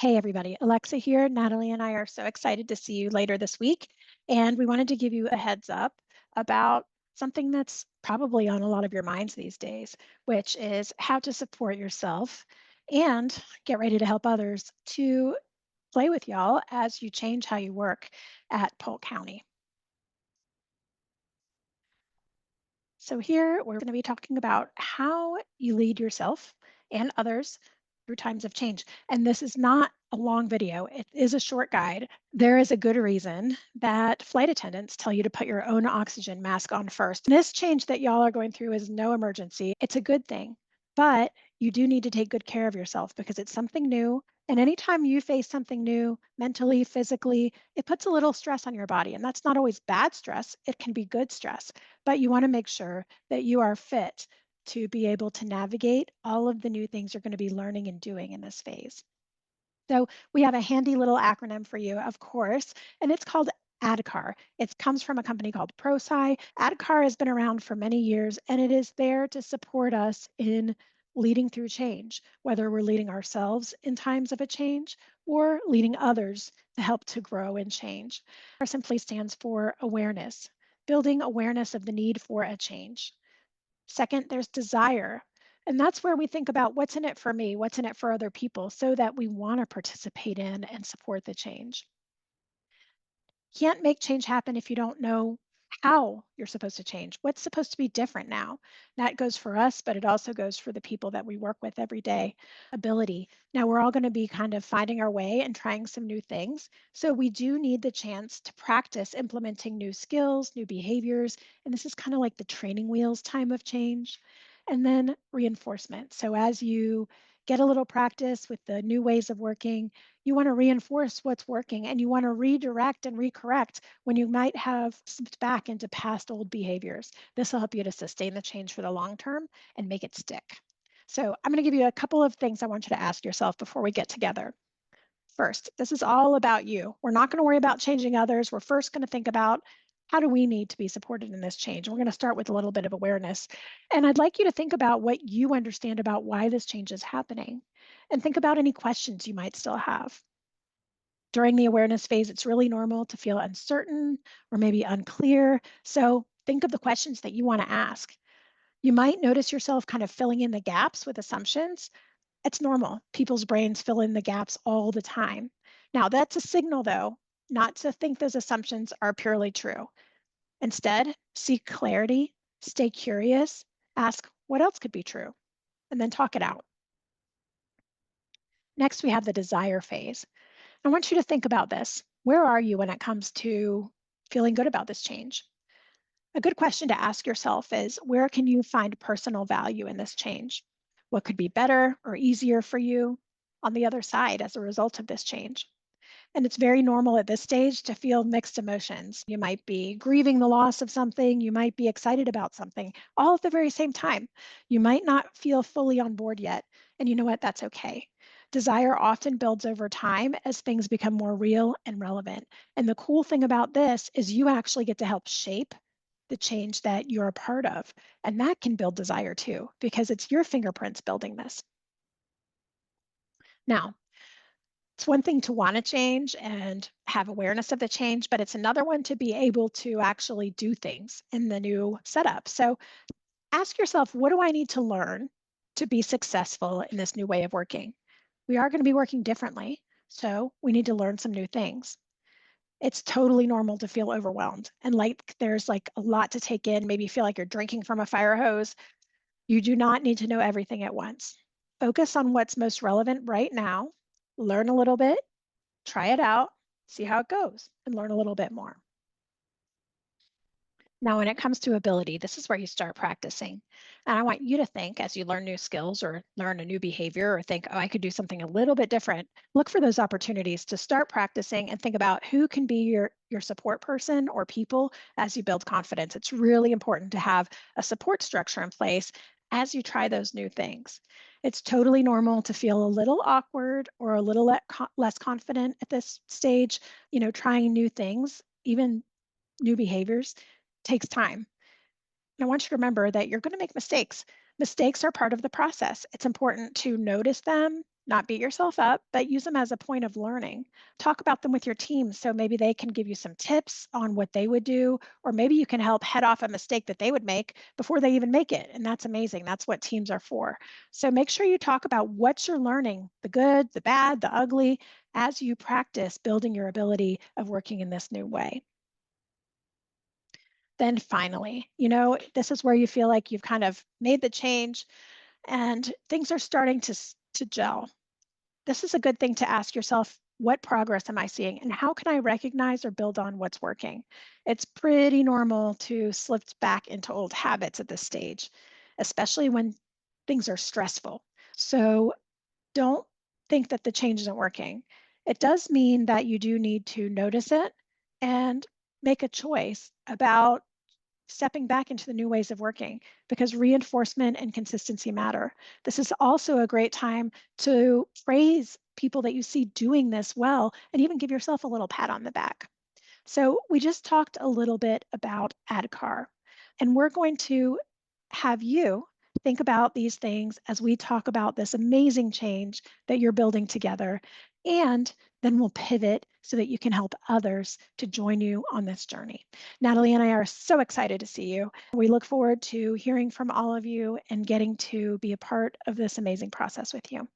Hey everybody, Alexa here. Natalie and I are so excited to see you later this week. And we wanted to give you a heads up about something that's probably on a lot of your minds these days, which is how to support yourself and get ready to help others to play with y'all as you change how you work at Polk County. So here we're going to be talking about how you lead yourself and others through times of change. And this is not a long video. It is a short guide. There is a good reason that flight attendants tell you to put your own oxygen mask on first. This change that y'all are going through is no emergency. It's a good thing, but you do need to take good care of yourself because it's something new. And anytime you face something new, mentally, physically, it puts a little stress on your body. And that's not always bad stress. It can be good stress, but you want to make sure that you are fit to be able to navigate all of the new things you're going to be learning and doing in this phase. So we have a handy little acronym for you, of course, and it's called ADKAR. It comes from a company called ProSci. ADKAR has been around for many years, and it is there to support us in leading through change, whether we're leading ourselves in times of a change or leading others to help to grow and change. ADKAR simply stands for awareness, building awareness of the need for a change. Second, there's desire. And that's where we think about what's in it for me, what's in it for other people, so that we want to participate in and support the change. Can't make change happen if you don't know how you're supposed to change. What's supposed to be different now? That goes for us, but it also goes for the people that we work with every day. Ability. Now, we're all going to be kind of finding our way and trying some new things. So, we do need the chance to practice implementing new skills, new behaviors. And this is kind of like the training wheels time of change. And then reinforcement. So, as you get a little practice with the new ways of working, you want to reinforce what's working and you want to redirect and recorrect when you might have slipped back into past old behaviors. This will help you to sustain the change for the long term and make it stick. So I'm going to give you a couple of things I want you to ask yourself before we get together. First, this is all about you. We're not going to worry about changing others. We're first going to think about how do we need to be supported in this change? We're going to start with a little bit of awareness. And I'd like you to think about what you understand about why this change is happening and think about any questions you might still have. During the awareness phase, it's really normal to feel uncertain or maybe unclear. So think of the questions that you want to ask. You might notice yourself kind of filling in the gaps with assumptions. It's normal. People's brains fill in the gaps all the time. Now, that's a signal, though, not to think those assumptions are purely true. Instead, seek clarity, stay curious, ask what else could be true, and then talk it out. Next, we have the desire phase. I want you to think about this. Where are you when it comes to feeling good about this change? A good question to ask yourself is, where can you find personal value in this change? What could be better or easier for you on the other side as a result of this change? And it's very normal at this stage to feel mixed emotions. You might be grieving the loss of something, you might be excited about something, all at the very same time. You might not feel fully on board yet. And you know what? That's okay. Desire often builds over time as things become more real and relevant. And the cool thing about this is you actually get to help shape the change that you're a part of. And that can build desire too, because it's your fingerprints building this. Now, it's one thing to want to change and have awareness of the change, but it's another one to be able to actually do things in the new setup. So ask yourself, what do I need to learn to be successful in this new way of working? We are going to be working differently, so we need to learn some new things. It's totally normal to feel overwhelmed and like there's like a lot to take in, maybe feel like you're drinking from a fire hose. You do not need to know everything at once. Focus on what's most relevant right now, learn a little bit, try it out, see how it goes, and learn a little bit more. Now, when it comes to ability, this is where you start practicing. And I want you to think as you learn new skills or learn a new behavior or think, oh, I could do something a little bit different. Look for those opportunities to start practicing and think about who can be your support person or people as you build confidence. It's really important to have a support structure in place as you try those new things. It's totally normal to feel a little awkward or a little less confident at this stage, trying new things, even new behaviors takes time. And I want you to remember that you're going to make mistakes. Mistakes are part of the process. It's important to notice them, Not beat yourself up, but use them as a point of learning. Talk about them with your team so maybe they can give you some tips on what they would do, or maybe you can help head off a mistake that they would make before they even make it. And that's amazing. That's what teams are for. So make sure you talk about what you're learning, the good, the bad, the ugly, as you practice building your ability of working in this new way. Then finally, this is where you feel like you've kind of made the change and things are starting to gel. This is a good thing to ask yourself, what progress am I seeing and how can I recognize or build on what's working? It's pretty normal to slip back into old habits at this stage, especially when things are stressful. So don't think that the change isn't working. It does mean that you do need to notice it and make a choice about stepping back into the new ways of working because reinforcement and consistency matter. This is also a great time to praise people that you see doing this well and even give yourself a little pat on the back. So we just talked a little bit about ADKAR, and we're going to have you think about these things as we talk about this amazing change that you're building together. And then we'll pivot so that you can help others to join you on this journey. Natalie and I are so excited to see you. We look forward to hearing from all of you and getting to be a part of this amazing process with you.